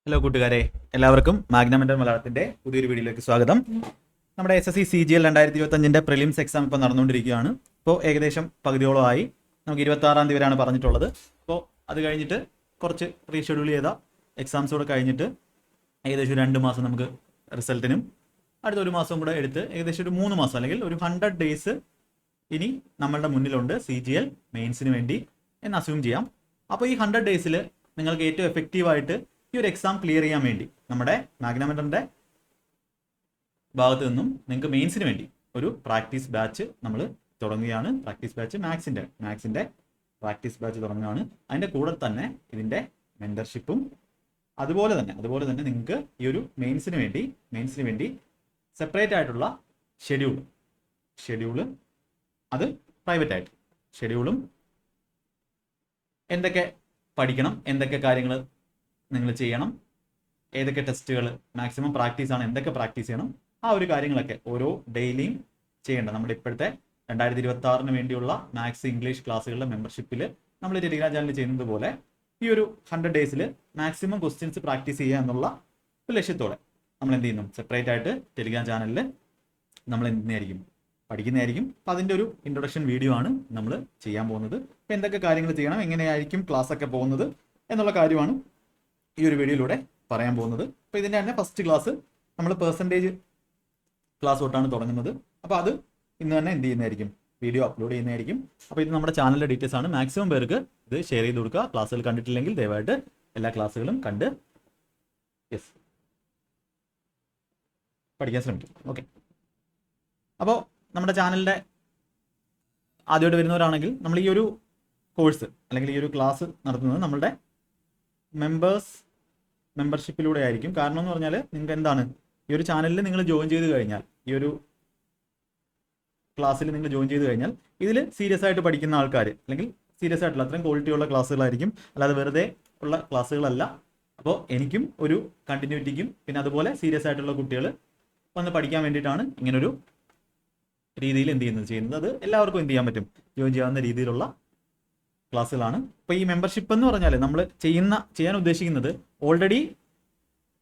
Hello കൂട്ടുകാരെ, എല്ലാവർക്കും മാഗ്നമെന്റൽ മലയാളത്തിന്റെ പുതിയൊരു വീഡിയോയിലേക്ക് സ്വാഗതം. നമ്മുടെ SSC CGL 2025 പ്രിലിംസ് എക്സാം ഇപ്പോൾ നടന്നുകൊണ്ടിരിക്കുകയാണ്. ഇപ്പോൾ ഏകദേശം പകുതിയോളമായി. നമുക്ക് 26-ാം തീയതി വരെയാണ് പറഞ്ഞിട്ടുള്ളത്. അപ്പോൾ അത് കഴിഞ്ഞിട്ട് കുറച്ച് റീഷെഡ്യൂൾ ചെയ്ത എക്സാംസോടെ കഴിഞ്ഞിട്ട് ഏകദേശം 2 മാസം നമുക്ക് റിസൾട്ടിനും അടുത്ത 1 മാസം കൂടെ എടുത്ത് ഏകദേശം ഒരു 3 മാസം അല്ലെങ്കിൽ ഒരു 100 ഡേയ്സ് ഇനി നമ്മളുടെ മുന്നിലുണ്ട് CGL മെയിൻസിന് വേണ്ടി എന്ന് അസ്യൂം ചെയ്യാം. അപ്പോൾ ഈ 100 ഡേയ്സിൽ നിങ്ങൾക്ക് ഏറ്റവും എഫക്റ്റീവായിട്ട് ഈ ഒരു എക്സാം ക്ലിയർ ചെയ്യാൻ വേണ്ടി നമ്മുടെ മാഗ്നമെന്ററിന്റെ ഭാഗത്ത് നിന്നും നിങ്ങൾക്ക് മെയിൻസിന് വേണ്ടി ഒരു പ്രാക്ടീസ് ബാച്ച് നമ്മൾ തുടങ്ങുകയാണ്. പ്രാക്ടീസ് ബാച്ച് മാത്സിന്റെ പ്രാക്ടീസ് ബാച്ച് തുടങ്ങുകയാണ്. അതിൻ്റെ കൂടെ തന്നെ ഇതിൻ്റെ മെന്റർഷിപ്പും അതുപോലെ തന്നെ നിങ്ങൾക്ക് ഈ ഒരു മെയിൻസിന് വേണ്ടി സെപ്പറേറ്റ് ആയിട്ടുള്ള ഷെഡ്യൂള് അത് പ്രൈവറ്റ് ആയിട്ട് ഷെഡ്യൂളും എന്തൊക്കെ പഠിക്കണം, എന്തൊക്കെ കാര്യങ്ങൾ നിങ്ങൾ ചെയ്യണം, ഏതൊക്കെ ടെസ്റ്റുകൾ മാക്സിമം പ്രാക്ടീസാണ്, എന്തൊക്കെ പ്രാക്ടീസ് ചെയ്യണം, ആ ഒരു കാര്യങ്ങളൊക്കെ ഓരോ ഡെയിലിയും ചെയ്യേണ്ട നമ്മുടെ ഇപ്പോഴത്തെ 2026 വേണ്ടിയുള്ള മാത്സ് ഇംഗ്ലീഷ് ക്ലാസ്സുകളുടെ മെമ്പർഷിപ്പിൽ നമ്മൾ ടെലിഗ്രാം ചാനലിൽ ചെയ്യുന്നത് പോലെ ഈ ഒരു 100 ഡേയ്സിൽ മാക്സിമം ക്വസ്റ്റ്യൻസ് പ്രാക്ടീസ് ചെയ്യുക എന്നുള്ള ഒരു ലക്ഷ്യത്തോടെ നമ്മൾ എന്ത് ചെയ്യുന്നു, സെപ്പറേറ്റ് ആയിട്ട് ടെലിഗ്രാം ചാനലിൽ നമ്മൾ എന്തിനായിരിക്കും പഠിക്കുന്നതായിരിക്കും. അപ്പോൾ അതിൻ്റെ ഒരു ഇൻട്രൊഡക്ഷൻ വീഡിയോ ആണ് നമ്മൾ ചെയ്യാൻ പോകുന്നത്. അപ്പോൾ എന്തൊക്കെ കാര്യങ്ങൾ ചെയ്യണം, എങ്ങനെയായിരിക്കും ക്ലാസ് ഒക്കെ പോകുന്നത് എന്നുള്ള കാര്യമാണ് ഈ ഒരു വീഡിയോയിലൂടെ പറയാൻ പോകുന്നത്. അപ്പോൾ ഇതിൻ്റെ തന്നെ ഫസ്റ്റ് ക്ലാസ് നമ്മൾ പെർസെൻറ്റേജ് ക്ലാസ് തൊട്ടാണ് തുടങ്ങുന്നത്. അപ്പോൾ അത് ഇന്ന് തന്നെ എന്ത് ചെയ്യുന്നതായിരിക്കും, വീഡിയോ അപ്ലോഡ് ചെയ്യുന്നതായിരിക്കും. അപ്പോൾ ഇത് നമ്മുടെ ചാനലിലെ ഡീറ്റെയിൽസ് ആണ്. മാക്സിമം പേർക്ക് ഇത് ഷെയർ ചെയ്ത് കൊടുക്കുക. ക്ലാസ്സുകൾ കണ്ടിട്ടില്ലെങ്കിൽ ദയവായിട്ട് എല്ലാ ക്ലാസ്സുകളും കണ്ട് പഠിക്കാൻ ശ്രമിക്കും. ഓക്കെ, അപ്പോൾ നമ്മുടെ ചാനലിൻ്റെ ആദ്യമായിട്ട് വരുന്നവരാണെങ്കിൽ നമ്മൾ ഈ ഒരു കോഴ്സ് അല്ലെങ്കിൽ ഈ ഒരു ക്ലാസ് നടത്തുന്നത് നമ്മളുടെ മെമ്പർഷിപ്പിലൂടെ ആയിരിക്കും. കാരണം എന്ന് പറഞ്ഞാൽ നിങ്ങൾക്ക് എന്താണ്, ഈ ഒരു ചാനലിൽ നിങ്ങൾ ജോയിൻ ചെയ്ത് കഴിഞ്ഞാൽ, ഈ ഒരു ക്ലാസ്സിൽ നിങ്ങൾ ജോയിൻ ചെയ്ത് കഴിഞ്ഞാൽ ഇതിൽ സീരിയസ് ആയിട്ട് പഠിക്കുന്ന ആൾക്കാർ അല്ലെങ്കിൽ സീരിയസ് ആയിട്ടുള്ള അത്രയും ക്വാളിറ്റിയുള്ള ക്ലാസ്സുകളായിരിക്കും, അല്ലാതെ വെറുതെ ഉള്ള ക്ലാസ്സുകളല്ല. അപ്പോൾ എനിക്കും ഒരു കണ്ടിന്യൂറ്റിക്കും പിന്നെ അതുപോലെ സീരിയസ് ആയിട്ടുള്ള കുട്ടികൾ വന്ന് പഠിക്കാൻ വേണ്ടിയിട്ടാണ് ഇങ്ങനൊരു രീതിയിൽ ചെയ്യുന്നത്. അത് എല്ലാവർക്കും എന്ത് ചെയ്യാൻ പറ്റും, ജോയിൻ ചെയ്യാവുന്ന രീതിയിലുള്ള ക്ലാസ്സുകളാണ്. അപ്പോൾ ഈ മെമ്പർഷിപ്പ് എന്ന് പറഞ്ഞാൽ നമ്മൾ ചെയ്യാൻ ഉദ്ദേശിക്കുന്നത് ഓൾറെഡി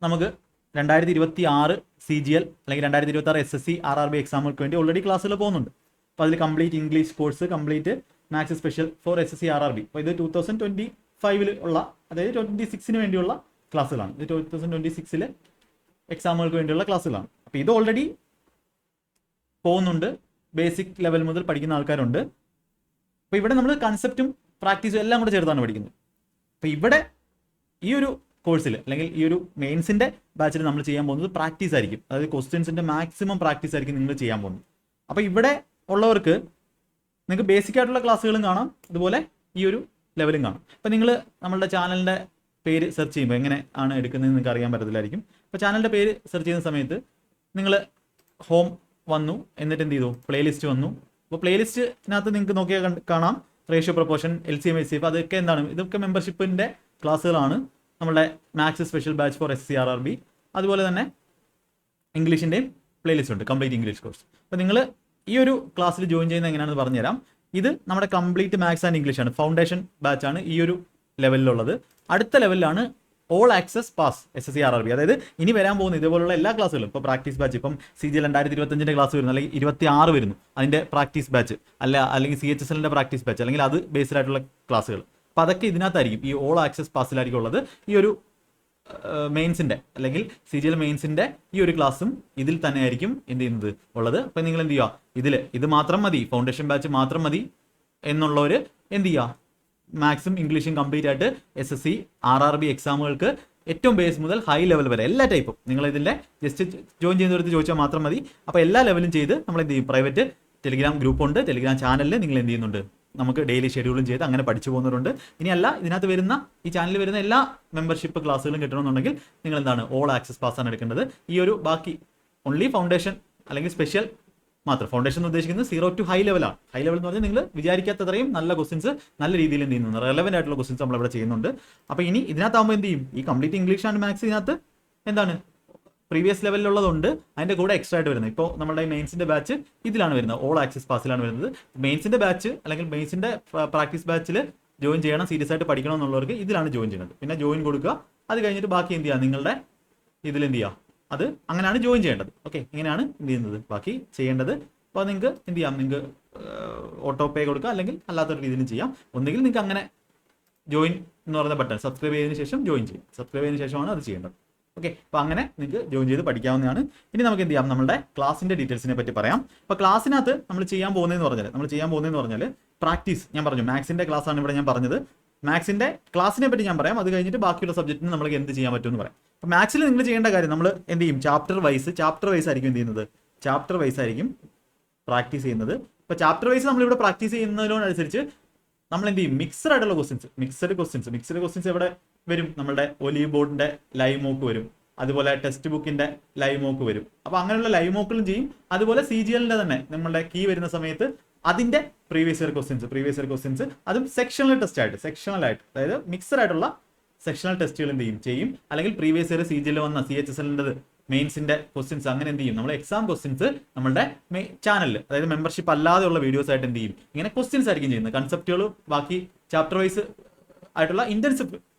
നമുക്ക് 2026 CGL അല്ലെങ്കിൽ 2026 SSC RRB എക്സാമുകൾക്ക് വേണ്ടി ഓൾറെഡി ക്ലാസ്സുകൾ പോകുന്നുണ്ട്. അപ്പോൾ അതിൽ complete English course, complete maths special for SSC RRB. അപ്പോൾ ഇത് 2025 ഉള്ള, അതായത് 26 വേണ്ടിയുള്ള ക്ലാസ്സുകളാണ്. ഇത് 2026 എക്സാമുകൾക്ക് വേണ്ടിയുള്ള ക്ലാസ്സുകളാണ്. അപ്പോൾ ഇത് ഓൾറെഡി പോകുന്നുണ്ട്. ബേസിക് ലെവൽ മുതൽ പഠിക്കുന്ന ആൾക്കാരുണ്ട്. അപ്പോൾ ഇവിടെ നമ്മൾ കൺസെപ്റ്റും പ്രാക്ടീസും എല്ലാം കൂടെ ചേർത്താണ് പഠിക്കുന്നത്. അപ്പോൾ ഇവിടെ ഈ ഒരു കോഴ്സിൽ അല്ലെങ്കിൽ ഈ ഒരു മെയിൻസിൻ്റെ ബാച്ചിൽ നമ്മൾ ചെയ്യാൻ പോകുന്നത് പ്രാക്ടീസ് ആയിരിക്കും. അതായത് ക്വസ്റ്റ്യൻസിൻ്റെ മാക്സിമം പ്രാക്ടീസ് ആയിരിക്കും നിങ്ങൾ ചെയ്യാൻ പോകുന്നത്. അപ്പോൾ ഇവിടെ ഉള്ളവർക്ക് നിങ്ങൾക്ക് ബേസിക് ആയിട്ടുള്ള ക്ലാസ്സുകളും കാണാം, അതുപോലെ ഈ ഒരു ലെവലും കാണാം. അപ്പോൾ നിങ്ങൾ നമ്മളുടെ ചാനലിൻ്റെ പേര് സെർച്ച് ചെയ്യുമ്പോൾ എങ്ങനെ ആണ് എടുക്കുന്നതെന്ന് നിങ്ങൾക്ക് അറിയാൻ പറ്റത്തില്ലായിരിക്കും. അപ്പോൾ ചാനലിൻ്റെ പേര് സെർച്ച് ചെയ്യുന്ന സമയത്ത് നിങ്ങൾ ഹോം വന്നു, എന്നിട്ട് എന്ത് ചെയ്തു, പ്ലേലിസ്റ്റ് വന്നു. അപ്പോൾ പ്ലേലിസ്റ്റിനകത്ത് നിങ്ങൾക്ക് നോക്കിയാൽ കാണാം റേഷ്യോ, പ്രൊപ്പോർഷൻ, LCM, HCF, അതൊക്കെ എന്താണ്, ഇതൊക്കെ മെമ്പർഷിപ്പിൻ്റെ ക്ലാസ്സുകളാണ്. നമ്മുടെ maths special batch four SSC RRB, അതുപോലെ തന്നെ ഇംഗ്ലീഷിൻ്റെയും പ്ലേലിസ്റ്റ് ഉണ്ട്, കംപ്ലീറ്റ് ഇംഗ്ലീഷ് കോഴ്സ്. അപ്പോൾ നിങ്ങൾ ഈ ഒരു ക്ലാസ്സിൽ ജോയിൻ ചെയ്യുന്നത് എങ്ങനെയാണെന്ന് പറഞ്ഞുതരാം. ഇത് നമ്മുടെ കംപ്ലീറ്റ് മാത്സ് ആൻഡ് ഇംഗ്ലീഷ് ആണ്, ഫൗണ്ടേഷൻ ബാച്ചാണ് ഈ ഒരു ലെവലിലുള്ളത്. അടുത്ത ലെവലിലാണ് all access pass SSC RRB, അതായത് ഇനി വരാൻ പോകുന്ന ഇതുപോലുള്ള എല്ലാ ക്ലാസ്സുകളും. ഇപ്പോൾ പ്രാക്ടീസ് ബാച്ച്, ഇപ്പം CGL 2025 ക്ലാസ് വരുന്നു, അല്ലെങ്കിൽ 26 വരുന്നു, അതിൻ്റെ പ്രാക്ടീസ് ബാച്ച് അല്ലെങ്കിൽ CHSLൻ്റെ പ്രാക്ടീസ് ബാച്ച്, അല്ലെങ്കിൽ അത് ബേസ്ഡ് ആയിട്ടുള്ള ക്ലാസ്സുകൾ. അപ്പോൾ അതൊക്കെ ഇതിനകത്തായിരിക്കും, ഈ ഓൾ ആക്സസ് പാസിലായിരിക്കും ഉള്ളത്. ഈ ഒരു മെയിൻസിൻ്റെ അല്ലെങ്കിൽ CGL മെയിൻസിൻ്റെ ഈ ഒരു ക്ലാസ്സും ഇതിൽ തന്നെ ആയിരിക്കും എന്ത് ചെയ്യുന്നത് ഉള്ളത്. അപ്പോൾ നിങ്ങൾ എന്ത് ചെയ്യുക, ഇത് മാത്രം മതി, ഫൗണ്ടേഷൻ ബാച്ച് മാത്രം മതി എന്നുള്ളവർ എന്ത് ചെയ്യുക, മാത്സും ഇംഗ്ലീഷും കംപ്ലീറ്റ് ആയിട്ട് SSC RRB എക്സാമുകൾക്ക് ഏറ്റവും ബേസ് മുതൽ ഹൈ ലെവൽ വരെ എല്ലാ ടൈപ്പും നിങ്ങൾ ഇതിൻ്റെ ജസ്റ്റ് ജോയിൻ ചെയ്യുന്നവർക്ക് ചോദിച്ചാൽ മാത്രം മതി. അപ്പോൾ എല്ലാ ലെവലും ചെയ്ത് നമ്മൾ എന്ത് ചെയ്യും, പ്രൈവറ്റ് ടെലിഗ്രാം ഗ്രൂപ്പുണ്ട്, ടെലിഗ്രാം ചാനലിൽ നിങ്ങൾ എന്ത് ചെയ്യുന്നുണ്ട്, നമുക്ക് ഡെയിലി ഷെഡ്യൂളും ചെയ്ത് അങ്ങനെ പഠിച്ചു പോകുന്നവരുണ്ട്. ഇനിയല്ല, ഇതിനകത്ത് വരുന്ന ഈ ചാനലിൽ വരുന്ന എല്ലാ മെമ്പർഷിപ്പ് ക്ലാസ്സുകളും കിട്ടണമെന്നുണ്ടെങ്കിൽ നിങ്ങൾ എന്താണ്, ഓൾ ആക്സസ് പാസ്സാണ് എടുക്കേണ്ടത്. ഈ ഒരു ബാക്കി ഓൺലി ഫൗണ്ടേഷൻ അല്ലെങ്കിൽ സ്പെഷ്യൽ മാത്രം. ഫൗണ്ടേഷൻ എന്ന് ഉദ്ദേശിക്കുന്നത് 0 to ഹൈ ലെവലാണ്. ഹൈ ലെവൽ എന്ന് പറഞ്ഞാൽ നിങ്ങൾ വിചാരിക്കാത്തത്രയും നല്ല ക്വസ്റ്റ്യൻസ് നല്ല രീതിയിൽ എന്ത് ചെയ്യുന്നു, റെലവൻ്റ് ആയിട്ടുള്ള ക്വസ്റ്റ്യൻസ് നമ്മളിവിടെ ചെയ്യുന്നുണ്ട്. അപ്പോൾ ഇനി ഇതിനകത്താകുമ്പോൾ എന്ത് ചെയ്യും, ഈ കംപ്ലീറ്റ് ഇംഗ്ലീഷ് ആൻഡ് മാത്സ് ഇതിനകത്ത് എന്താണ് പ്രീവിയസ് ലെവലിലുള്ളതുണ്ട്, അതിൻ്റെ കൂടെ എക്സ്ട്രാ ആയിട്ട് വരുന്നത്. ഇപ്പോൾ നമ്മുടെ മെയിൻസിൻ്റെ ബാച്ച് ഇതിലാണ് വരുന്നത്, ഓൾ ആക്സസ് പാസിലാണ് വരുന്നത്. മെയിൻസിൻ്റെ ബാച്ച് അല്ലെങ്കിൽ മെയിൻസിൻ്റെ പ്രാക്ടീസ് ബാച്ചിൽ ജോയിൻ ചെയ്യണം, സീരിയസ് ആയിട്ട് പഠിക്കണം എന്നുള്ളവർക്ക് ഇതിലാണ് ജോയിൻ ചെയ്യുന്നത്. പിന്നെ ജോയിൻ കൊടുക്കുക, അത് കഴിഞ്ഞിട്ട് ബാക്കി എന്ത് ചെയ്യുക, നിങ്ങളുടെ ഇതിൽ എന്ത് ചെയ്യുക, അത് അങ്ങനെയാണ് ജോയിൻ ചെയ്യേണ്ടത്. ഓക്കെ, ഇങ്ങനെയാണ് എന്ത് ചെയ്യുന്നത് ബാക്കി ചെയ്യേണ്ടത്. അപ്പോൾ നിങ്ങൾക്ക് എന്ത് ചെയ്യാം, നിങ്ങൾക്ക് ഓട്ടോ പേ കൊടുക്കുക, അല്ലെങ്കിൽ അല്ലാത്തൊരു രീതിയിലും ചെയ്യാം. ഒന്നുകിൽ നിങ്ങൾക്ക് അങ്ങനെ ജോയിൻ എന്ന് പറയുന്ന ബട്ടൺ സബ്സ്ക്രൈബ് ചെയ്തതിന് ശേഷം ജോയിൻ ചെയ്യും. സബ്സ്ക്രൈബ് ചെയ്തതിന് ശേഷമാണ് അത് ചെയ്യേണ്ടത്. ഓക്കെ, അപ്പോൾ അങ്ങനെ നിങ്ങൾക്ക് ജോയിൻ ചെയ്ത് പഠിക്കാവുന്നതാണ്. ഇനി നമുക്ക് എന്ത് ചെയ്യാം, നമ്മുടെ ക്ലാസിൻ്റെ ഡീറ്റെയിൽസിനെ പറ്റി പറയാം. അപ്പോൾ ക്ലാസ്സിനകത്ത് നമ്മൾ ചെയ്യാൻ പോകുന്നതെന്ന് പറഞ്ഞാൽ പ്രാക്ടീസ്. ഞാൻ പറഞ്ഞു മാത്സിൻ്റെ ക്ലാസ്സാണ് ഇവിടെ ഞാൻ പറഞ്ഞത്. മാത്സിൻ്റെ ക്ലാസ്സിനെ പറ്റി ഞാൻ പറയാം. അത് കഴിഞ്ഞിട്ട് ബാക്കിയുള്ള സബ്ജക്റ്റിന് നമുക്ക് എന്ത് ചെയ്യാൻ പറ്റുമെന്ന് പറയാം. അപ്പോൾ മാത്സിൽ നിങ്ങൾ ചെയ്യേണ്ട കാര്യം, നമ്മൾ എന്ത് ചെയ്യും, ചാപ്റ്റർ വൈസ് ആയിരിക്കും എന്ത് ചെയ്യുന്നത്, ചാപ്റ്റർ വൈസ് ആയിരിക്കും പ്രാക്ടീസ് ചെയ്യുന്നത്. ഇപ്പോൾ ചാപ്റ്റർ വൈസ് നമ്മളിവിടെ പ്രാക്ടീസ് ചെയ്യുന്നതിനോടനുസരിച്ച് നമ്മൾ എന്ത് ചെയ്യും, മിക്സഡ് ആയിട്ടുള്ള മിക്സഡ് ക്വസ്റ്റ്യൻസ് എവിടെ വരും, നമ്മുടെ ഒലീവ് ബോർഡിന്റെ ലൈവ് മോക്ക് വരും, അതുപോലെ ടെക്സ്റ്റ് ബുക്കിന്റെ ലൈവ് മോക്ക് വരും. അപ്പോൾ അങ്ങനെയുള്ള ലൈവ് മോക്കുകളും ചെയ്യും. അതുപോലെ CGL-ന്റെ തന്നെ നമ്മളുടെ കീ വരുന്ന സമയത്ത് അതിന്റെ പ്രീവിയസ് ഇയർ ക്വസ്റ്റ്യൻസ് അതും സെക്ഷണൽ ആയിട്ട് അതായത് മിക്സഡ് ആയിട്ടുള്ള സെക്ഷണൽ ടെസ്റ്റുകൾ എന്ത് ചെയ്യും. അല്ലെങ്കിൽ പ്രീവിയസ് ഇയർ CGL വന്ന CHSL-ന്റെ മെയിൻസിന്റെ ക്വസ്റ്റ്യൻസ് അങ്ങനെ എന്ത് ചെയ്യും, നമ്മൾ എക്സാം ക്വസ്റ്റ്യൻസ് നമ്മുടെ ചാനലിൽ, അതായത് മെമ്പർഷിപ്പ് അല്ലാതെയുള്ള വീഡിയോസ് ആയിട്ട് എന്ത് ചെയ്യും, ഇങ്ങനെ ക്വസ്റ്റ്യൻസ് ആയിരിക്കും ചെയ്യുന്നത്. കൺസെപ്റ്റുകൾ ബാക്കി ചാപ്റ്റർ വൈസ് ആയിട്ടുള്ള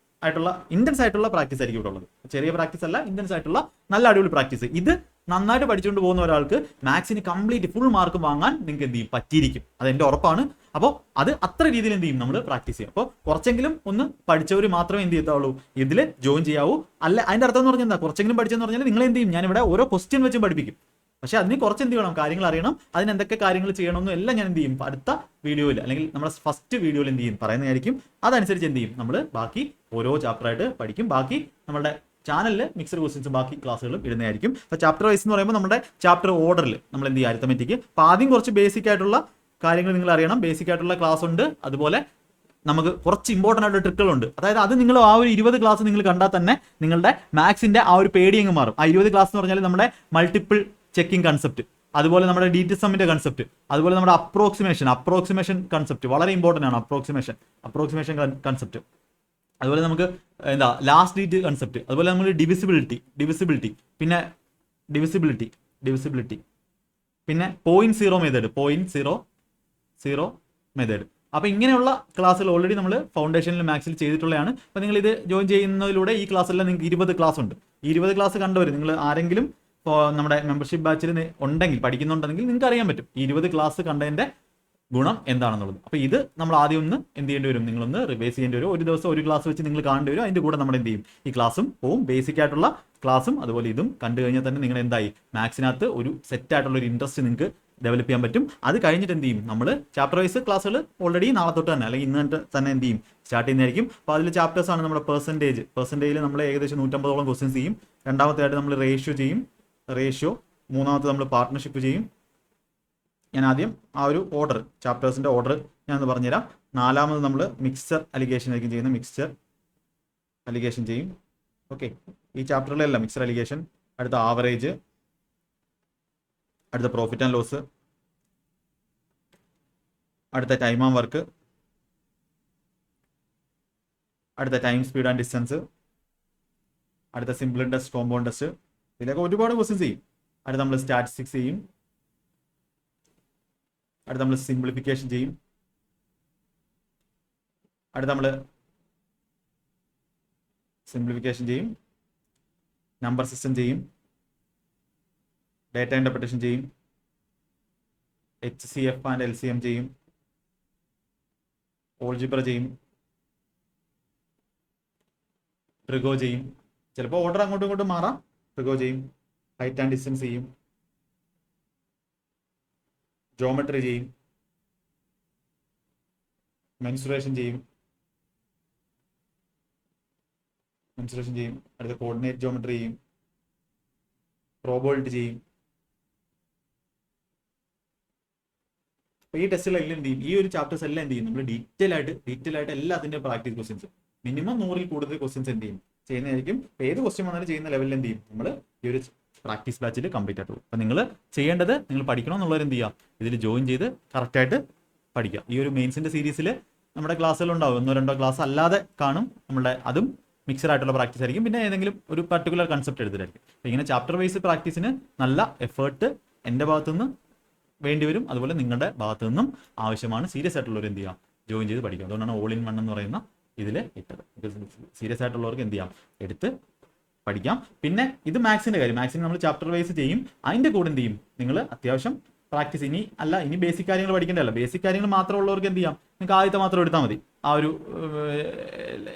ഇന്റൻസ് ആയിട്ടുള്ള പ്രാക്ടീസ് ആയിരിക്കും ഇവിടെ ഉള്ളത്. ചെറിയ പ്രാക്ടീസ് അല്ല, ഇന്റൻസ് ആയിട്ടുള്ള നല്ല അടിപൊളി പ്രാക്ടീസ്. ഇത് നന്നായിട്ട് പഠിച്ചുകൊണ്ട് പോകുന്ന ഒരാൾക്ക് മാത്സിന് കംപ്ലീറ്റ് ഫുൾ മാർക്ക് വാങ്ങാൻ നിങ്ങൾക്ക് എന്ത് ചെയ്യും, പറ്റിയിരിക്കും. അതെന്റെ ഉറപ്പാണ്. അപ്പോൾ അത് അത്ര രീതിയിൽ എന്ത് ചെയ്യും, നമ്മൾ പ്രാക്ടീസ് ചെയ്യും. അപ്പോൾ കുറച്ചെങ്കിലും ഒന്ന് പഠിച്ചവർ മാത്രമേ എന്ത് ചെയ്യത്തുള്ളൂ, ഇതിൽ ജോയിൻ ചെയ്യാവൂ. അല്ല, അതിന്റെ അർത്ഥം എന്ന് പറഞ്ഞാൽ എന്താ, കുറച്ചെങ്കിലും പഠിച്ചെന്ന് പറഞ്ഞാൽ നിങ്ങൾ എന്ത് ചെയ്യും, ഞാനിവിടെ ഓരോ ക്വസ്റ്റ്യൻ വെച്ചും പഠിപ്പിക്കും. പക്ഷെ അതിന് കുറച്ച് എന്ത് ചെയ്യണം, കാര്യങ്ങൾ അറിയണം. അതിന് എന്തൊക്കെ കാര്യങ്ങൾ ചെയ്യണമെന്നും എല്ലാം ഞാൻ എന്ത് ചെയ്യും, അടുത്ത വീഡിയോയിൽ അല്ലെങ്കിൽ നമ്മുടെ ഫസ്റ്റ് വീഡിയോയിൽ എന്ത് ചെയ്യും പറയുന്നതായിരിക്കും. അതനുസരിച്ച് എന്ത് ചെയ്യും, നമ്മൾ ബാക്കി ഓരോ ചാപ്റ്ററായിട്ട് പഠിക്കും. ബാക്കി നമ്മുടെ ചാനലിൽ മിക്സഡ് ക്വസ്റ്റ്യൻസ് ബാക്കി ക്ലാസ്സുകളും ഇടുന്നതായിരിക്കും. അപ്പോൾ ചാപ്റ്റർ വൈസ് എന്ന് പറയുമ്പോൾ നമ്മുടെ ചാപ്റ്റർ ഓർഡറിൽ നമ്മൾ എന്ത് ചെയ്യും, അരിത്തമെറ്റിക്. അപ്പോൾ ആദ്യം കുറച്ച് ബേസിക് ആയിട്ടുള്ള കാര്യങ്ങൾ നിങ്ങൾ അറിയണം. ബേസിക് ആയിട്ടുള്ള ക്ലാസ് ഉണ്ട്. അതുപോലെ നമുക്ക് കുറച്ച് ഇമ്പോർട്ടൻ്റ് ആയിട്ടുള്ള ട്രിക്കുകളുണ്ട്. അതായത് അത് നിങ്ങൾ ആ ഒരു 20 ക്ലാസ് നിങ്ങൾ കണ്ടാൽ തന്നെ നിങ്ങളുടെ മാത്സിന്റെ ആ ഒരു പേടി അങ്ങ് മാറും. ആ 20 ക്ലാസ് എന്ന് പറഞ്ഞാൽ നമ്മുടെ മൾട്ടിപ്പിൾ ചെക്കിംഗ് കൺസെപ്റ്റ്, അതുപോലെ നമ്മുടെ DTSM-ന്റെ കൺസെപ്റ്റ്, അതുപോലെ നമ്മുടെ അപ്രോക്സിമേഷൻ കൺസെപ്റ്റ് വളരെ ഇമ്പോർട്ടൻ്റ് ആണ്. അപ്രോക്സിമേഷൻ കൺസെപ്റ്റ്, അതുപോലെ നമുക്ക് എന്താ ലാസ്റ്റ് ഡീറ്റ് കൺസെപ്റ്റ്, അതുപോലെ നമ്മൾ ഡിവിസിബിലിറ്റി, പിന്നെ ഡിവിസിബിലിറ്റി, പിന്നെ പോയിന്റ് മെത്തേഡ്. അപ്പോൾ ഇങ്ങനെയുള്ള ക്ലാസ്സുകൾ ഓൾറെഡി നമ്മൾ ഫൗണ്ടേഷനിൽ മാത്സിൽ ചെയ്തിട്ടുള്ളതാണ്. അപ്പോൾ നിങ്ങൾ ഇത് ജോയിൻ ചെയ്യുന്നതിലൂടെ ഈ ക്ലാസ്സെല്ലാം നിങ്ങൾക്ക് 20 ക്ലാസ് ഉണ്ട്. ഈ 20 ക്ലാസ് കണ്ടവർ നിങ്ങൾ ആരെങ്കിലും നമ്മുടെ മെമ്പർഷിപ്പ് ബാച്ചിൽ ഉണ്ടെങ്കിൽ, പഠിക്കുന്നുണ്ടെങ്കിൽ നിങ്ങൾക്ക് അറിയാൻ പറ്റും ഈ 20 ക്ലാസ് കണ്ടതിന്റെ ഗുണം എന്താണെന്നുള്ളത്. അപ്പോൾ ഇത് നമ്മൾ ആദ്യം ഒന്ന് എന്ത് ചെയ്യേണ്ടി വരും, നിങ്ങളൊന്ന് റിവൈസ് ചെയ്യേണ്ടി വരും. ഒരു ദിവസം ഒരു ക്ലാസ് വെച്ച് നിങ്ങൾ കാണേണ്ടി വരും. അതിന്റെ കൂടെ നമ്മൾ എന്ത് ചെയ്യും, ഈ ക്ലാസ്സും പോവും. ബേസിക് ആയിട്ടുള്ള ക്ലാസ്സും അതുപോലെ ഇതും കണ്ടു കഴിഞ്ഞാൽ തന്നെ നിങ്ങൾ എന്തായി, മാത്സിനകത്ത് ഒരു സെറ്റ് ആയിട്ടുള്ള ഒരു ഇൻട്രസ്റ്റ് നിങ്ങൾക്ക് ഡെവലപ്പ് ചെയ്യാൻ പറ്റും. അത് കഴിഞ്ഞിട്ട് എന്ത് ചെയ്യും, നമ്മൾ ചാപ്റ്റർ വൈസ് ക്ലാസ്സുകൾ ഓൾറെഡി നാളെ തൊട്ട് തന്നെ അല്ലെങ്കിൽ ഇന്ന് തന്നെ എന്ത് ചെയ്യും, സ്റ്റാർട്ട് ചെയ്യുന്നതായിരിക്കും. അപ്പോൾ അതിൽ ചാപ്റ്റേഴ്സ് ആണ് നമ്മുടെ പെർസെൻറ്റേജിൽ നമ്മൾ ഏകദേശം 150ഓളം ക്വസ്റ്റ്യൻസ് ചെയ്യും. രണ്ടാമത്തേതായിട്ട് നമ്മൾ റേഷ്യോ, മൂന്നാമത്തെ നമ്മൾ പാർട്ട്ണർഷിപ്പ് ചെയ്യും. ഞാൻ ആദ്യം ആ ഒരു ഓർഡർ, ചാപ്റ്റേഴ്സിന്റെ ഓർഡർ ഞാനൊന്ന് പറഞ്ഞുതരാം. നാലാമത് നമ്മൾ മിക്സ്ചർ അലിഗേഷൻ ആയിരിക്കും ചെയ്യുന്നത്. മിക്സ്ചർ അലിഗേഷൻ ചെയ്യും. ഓക്കെ, ഈ ചാപ്റ്ററിലെല്ലാം മിക്സ്ചർ അലിഗേഷൻ, അടുത്ത ആവറേജ്, അടുത്ത പ്രോഫിറ്റ് ആൻഡ് ലോസ്, അടുത്ത ടൈം ആൻഡ് വർക്ക്, അടുത്ത ടൈം സ്പീഡ് ആൻഡ് ഡിസ്റ്റൻസ്, അടുത്ത സിമ്പിൾ ടെസ്റ്റ്, കോമ്പൗണ്ട് ടെസ്റ്റ്. ഇതിലൊക്കെ ഒരുപാട് ക്വസ്റ്റ്യൻസ് ചെയ്യും. അടുത്ത നമ്മൾ സ്റ്റാറ്റിസ്റ്റിക്സ് ചെയ്യും. അടുത്ത നമ്മൾ സിംപ്ലിഫിക്കേഷൻ ചെയ്യും. നമ്പർ സിസ്റ്റം ചെയ്യും. ഡേറ്റ ഇന്റർപ്രിട്ടേഷൻ ചെയ്യും. HCF ആൻഡ് LCM ചെയ്യും. ഓൾജിബ്ര ചെയ്യും. ട്രിഗോ ചെയ്യും. ചിലപ്പോൾ ഓർഡർ അങ്ങോട്ടും ഇങ്ങോട്ടും മാറാം. ട്രിഗോ ചെയ്യും. ഹൈറ്റ് ആൻഡ് ഡിസ്റ്റൻസ് ചെയ്യും. ജോമെട്രി ചെയ്യും. മെൻസുറേഷൻ ചെയ്യും. അടുത്ത കോർഡിനേറ്റ് ജോമെട്രി ചെയ്യും. പ്രോബബിലിറ്റി ചെയ്യും. അപ്പോൾ ഈ ടെസ്റ്റുകളെല്ലാം എന്ത് ചെയ്യും, ഈ ഒരു ചാപ്റ്റേഴ്സ് എല്ലാം എന്ത് ചെയ്യും, നമ്മൾ ഡീറ്റെയിൽ ആയിട്ട് എല്ലാത്തിൻ്റെയും പ്രാക്ടീസ് ക്വസ്റ്റ്യൻസ് മിനിമം 100-ൽ കൂടുതൽ ക്വസ്റ്റ്യൻസ് എന്ത് ചെയ്യും ചെയ്യുന്നതായിരിക്കും. അപ്പോൾ ഏത് ക്വസ്റ്റ്യൻ വന്നാലും ചെയ്യുന്ന ലെവലിൽ എന്ത് ചെയ്യും, നമ്മൾ ഈ ഒരു പ്രാക്ടീസ് ബാച്ചിൽ കംപ്ലീറ്റ് ആയിട്ടുള്ളൂ. അപ്പോൾ നിങ്ങൾ ചെയ്യേണ്ടത്, നിങ്ങൾ പഠിക്കണമെന്നുള്ളവർ എന്ത് ചെയ്യുക, ഇതിൽ ജോയിൻ ചെയ്ത് കറക്റ്റായിട്ട് പഠിക്കുക. ഈ ഒരു മെയിൻസിൻ്റെ സീരീസിൽ നമ്മുടെ ക്ലാസ്സുകളുണ്ടാവും. 1-2 ക്ലാസ് അല്ലാതെ കാണും. നമ്മുടെ അതും മിക്സഡ് ആയിട്ടുള്ള പ്രാക്ടീസ് ആയിരിക്കും. പിന്നെ ഏതെങ്കിലും ഒരു പർട്ടിക്കുലർ കൺസെപ്റ്റ് എടുത്തിട്ടായിരിക്കും. അപ്പോൾ ഇങ്ങനെ ചാപ്റ്റർ വൈസ് പ്രാക്ടീസിന് നല്ല എഫേർട്ട് എൻ്റെ ഭാഗത്തുനിന്ന് വേണ്ടിവരും. അതുപോലെ നിങ്ങളുടെ ഭാഗത്തു നിന്നും ആവശ്യമാണ്. സീരിയസ് ആയിട്ടുള്ളവർ എന്ത് ചെയ്യുക, ജോയിൻ ചെയ്ത് പഠിക്കുക. അതുകൊണ്ടാണ് ഓൾ ഇൻ വൺ എന്ന് പറയുന്ന ഇതിൽ ഇട്ടത്. സീരിയസ് ആയിട്ടുള്ളവർക്ക് എന്ത് ചെയ്യാം, എടുത്ത് പഠിക്കാം. പിന്നെ ഇത് മാത്സിന്റെ കാര്യം, മാത്സിന് നമ്മൾ ചാപ്റ്റർ വൈസ് ചെയ്യും. അതിന്റെ കൂടെ എന്ത് ചെയ്യും, നിങ്ങൾ അത്യാവശ്യം പ്രാക്ടീസ്, ഇനി ബേസിക് കാര്യങ്ങൾ പഠിക്കേണ്ടതല്ല, ബേസിക് കാര്യങ്ങൾ മാത്രമുള്ളവർക്ക് എന്ത് ചെയ്യാം, നിങ്ങൾക്ക് ആദ്യത്തെ മാത്രം എടുത്താൽ മതി, ആ ഒരു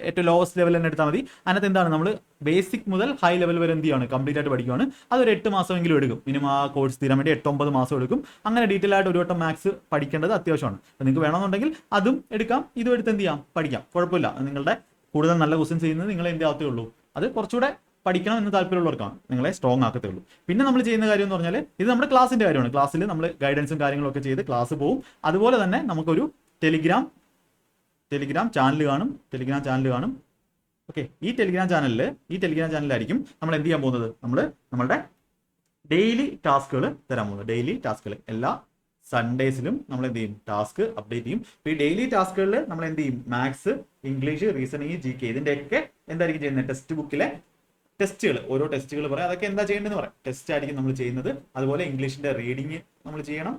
ഏറ്റവും ലോവസ്റ്റ് ലെവൽ തന്നെ എടുത്താൽ മതി. അതിനകത്ത് എന്താണ്, നമ്മൾ ബേസിക് മുതൽ ഹൈ ലെവൽ വരെ എന്ത് ചെയ്യാണ്, കംപ്ലീറ്റ് ആയിട്ട് പഠിക്കുകയാണ്. അതൊരു 8 മാസമെങ്കിലും എടുക്കും, മിനിമം ആ കോഴ്സ് തീരാൻ വേണ്ടി 8-9 മാസം എടുക്കും. അങ്ങനെ ഡീറ്റെയിൽ ആയിട്ട് ഒരു വട്ടം മാത്സ് പഠിക്കേണ്ടത് അത്യാവശ്യമാണ്. അപ്പോൾ നിങ്ങൾക്ക് വേണമെന്നുണ്ടെങ്കിൽ അതും എടുക്കാം, ഇതും എടുത്ത് എന്ത് ചെയ്യാം, പഠിക്കാം, കുഴപ്പമില്ല. നിങ്ങളുടെ കൂടുതൽ നല്ല ക്വസ്റ്റ്യൻസ് ചെയ്യുന്നത് നിങ്ങൾ എന്ത് ആകത്തേ ഉള്ളൂ, അത് കുറച്ചുകൂടെ പഠിക്കണം എന്ന് താല്പര്യമുള്ളവർക്കാണ്, നിങ്ങളെ സ്ട്രോങ് ആക്കത്തേ ഉള്ളൂ. പിന്നെ നമ്മൾ ചെയ്യുന്ന കാര്യം എന്ന് പറഞ്ഞാൽ, ഇത് നമ്മുടെ ക്ലാസിന്റെ കാര്യമാണ്. ക്ലാസ്സിൽ നമ്മൾ ഗൈഡൻസും കാര്യങ്ങളൊക്കെ ചെയ്ത് ക്ലാസ് പോകും. അതുപോലെ തന്നെ നമുക്കൊരു ടെലിഗ്രാം ചാനൽ കാണും. ഓക്കെ, ഈ ടെലിഗ്രാം ചാനലിലായിരിക്കും നമ്മൾ എന്ത് ചെയ്യാൻ പോകുന്നത്, നമ്മളുടെ ഡെയിലി ടാസ്കുകൾ തരാൻ പോകുന്നത്. ഡെയിലി ടാസ്കുകൾ എല്ലാ സൺഡേസിലും നമ്മൾ എന്ത് ചെയ്യും, ടാസ്ക് അപ്ഡേറ്റ് ചെയ്യും. ഈ ഡെയിലി ടാസ്കുകളിൽ നമ്മൾ എന്ത് ചെയ്യും, മാത്സ്, ഇംഗ്ലീഷ്, റീസണിങ്, GK ഇതിന്റെയൊക്കെ എന്തായിരിക്കും ചെയ്യുന്നത്, ടെക്സ്റ്റ് ബുക്കിലെ ടെസ്റ്റുകൾ, ഓരോ ടെസ്റ്റുകൾ പറയാം, അതൊക്കെ എന്താ ചെയ്യേണ്ടതെന്ന് പറയാം. ടെസ്റ്റ് ആയിരിക്കും നമ്മൾ ചെയ്യുന്നത്. അതുപോലെ ഇംഗ്ലീഷിന്റെ റീഡിങ് നമ്മൾ ചെയ്യണം.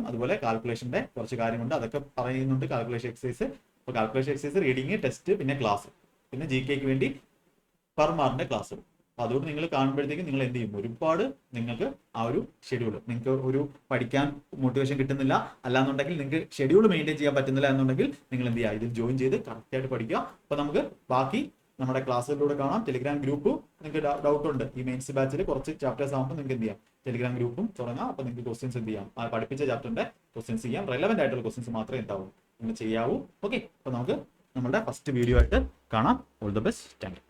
അതുപോലെ കാൽക്കുലേഷന്റെ കുറച്ച് കാര്യമുണ്ട്, അതൊക്കെ പറയുന്നുണ്ട്. കാൽക്കുലേഷൻ എക്സസൈസ്, അപ്പോൾ കാൽക്കുലേഷൻ എക്സസൈസ്, റീഡിങ്, ടെസ്റ്റ്, പിന്നെ ക്ലാസ്, പിന്നെ GK വേണ്ടി പെർ മാർക്കിന്റെ ക്ലാസ്. അപ്പോൾ അതുകൊണ്ട് നിങ്ങൾ കാണുമ്പോഴത്തേക്കും നിങ്ങൾ എന്ത് ചെയ്യും, ഒരുപാട് നിങ്ങൾക്ക് ആ ഒരു ഷെഡ്യൂൾ, നിങ്ങൾക്ക് ഒരു പഠിക്കാൻ മോട്ടിവേഷൻ കിട്ടുന്നില്ല, അല്ലാന്നുണ്ടെങ്കിൽ നിങ്ങൾക്ക് ഷെഡ്യൂൾ മെയിൻറ്റെയിൻ ചെയ്യാൻ പറ്റുന്നില്ല എന്നുണ്ടെങ്കിൽ നിങ്ങൾ എന്ത് ചെയ്യുക, ഇതിൽ ജോയിൻ ചെയ്ത് കറക്റ്റായിട്ട് പഠിക്കുക. അപ്പോൾ നമുക്ക് ബാക്കി നമ്മുടെ ക്ലാസ്സിലൂടെ കാണാം. ടെലിഗ്രാം ഗ്രൂപ്പ്, നിങ്ങൾക്ക് ഡൗട്ട് ഉണ്ട്, ഈ മെയിൻസ് ബാച്ചിൽ കുറച്ച് ചാപ്റ്റേഴ്സ് ആകുമ്പോൾ നിങ്ങൾക്ക് എന്ത് ചെയ്യാം, ടെലിഗ്രാം ഗ്രൂപ്പും തുടങ്ങാം. അപ്പോൾ നിങ്ങൾക്ക് ക്വസ്റ്റ്യൻസ് എന്ത് ചെയ്യാം, ആ പഠിപ്പിച്ച ചാപ്റ്ററിന്റെ ക്വസ്റ്റ്യൻസ് ചെയ്യാം. റെലവെന്റ് ആയിട്ടുള്ള ക്വസ്റ്റ്യൻസ് മാത്രമേ എന്താവും നിങ്ങൾ ചെയ്യാവൂ. ഓക്കെ, അപ്പോൾ നമുക്ക് നമ്മുടെ ഫസ്റ്റ് വീഡിയോ ആയിട്ട് കാണാം. All the best. Thank you.